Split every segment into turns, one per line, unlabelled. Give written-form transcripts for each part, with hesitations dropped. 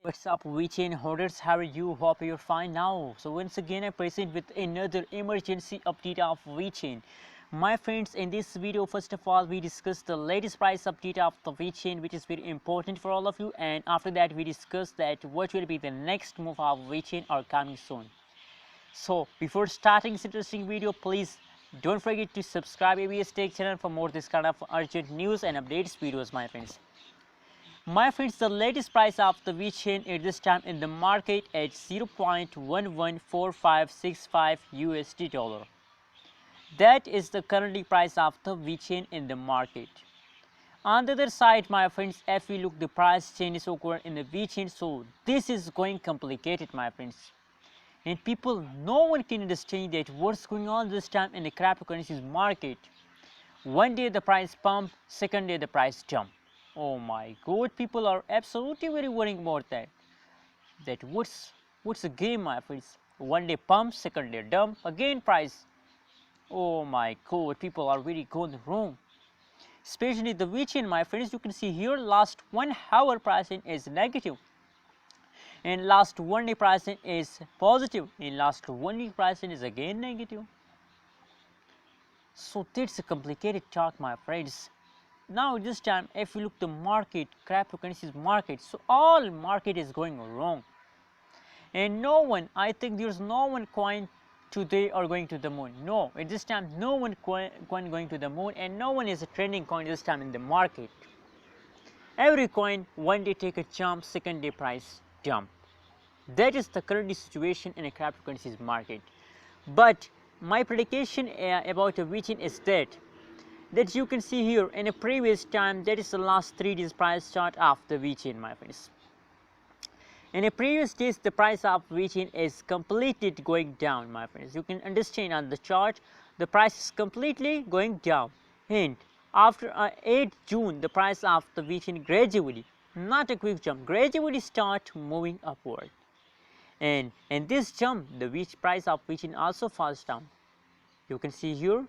What's up, Vechain holders? How are you? Hope you're fine now. So once again I present with another emergency update of Vechain. My friends, in this video first of all we discuss the latest price update of the Vechain, which is very important for all of you, and after that we discuss that what will be the next move of Vechain are coming soon. So before starting this interesting video, please don't forget to subscribe ABS Tech channel for more this kind of urgent news and updates videos, my friends. My friends, the latest price of the Vechain at this time in the market at 0.114565 USD dollar. That is the currently price of the Vechain in the market. On the other side, my friends, if we look the price changes occur in the Vechain, so this is going complicated, my friends. And people, no one can understand that what's going on this time in the cryptocurrencies market. One day the price pump, second day the price jump. Oh my god, people are absolutely very worrying about that. What's the game, my friends? One day pump, second day dump, again price. Oh my god, people are really going wrong. Especially the Vechain, my friends, you can see here last 1 hour pricing is negative. And last 1 day pricing is positive. And last 1 week pricing is again negative. So that's a complicated talk, my friends. Now this time if you look the market, cryptocurrencies market, so all market is going wrong, and no one, I think there's no one coin today are going to the moon. No, at this time no one coin going to the moon, and no one is a trending coin this time in the market. Every coin one day take a jump, second day price jump. That is the current situation in a cryptocurrencies market. But my prediction about a Vechain is that you can see here in a previous time, that is the last 3 days price chart of the Vechain, my friends. In a previous days the price of Vechain is completely going down, my friends. You can understand on the chart the price is completely going down, and after 8 June the price of the Vechain gradually, not a quick jump, gradually start moving upward, and in this jump the price of Vechain also falls down. You can see here.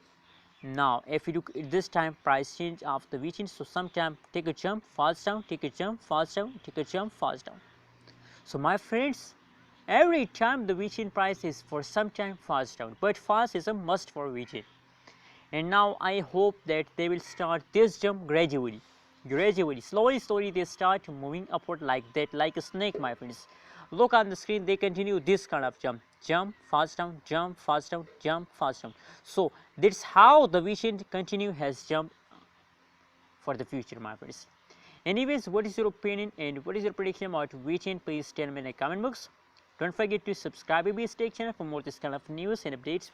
Now if you look at this time price change of the Vechain, so sometime take a jump, falls down, take a jump, falls down, take a jump, falls down. So my friends, every time the Vechain price is for some time falls down, but falls is a must for Vechain. And now I hope that they will start this jump gradually, slowly they start moving upward like that, like a snake, my friends. Look on the screen, they continue this kind of jump, falls down, jump, falls down, jump, falls down. So that's how the Vechain continue has jumped for the future, my friends. Anyways, what is your opinion and what is your prediction about Vechain? Please tell me in the comment box. Don't forget to subscribe ABS Tech channel for more this kind of news and updates.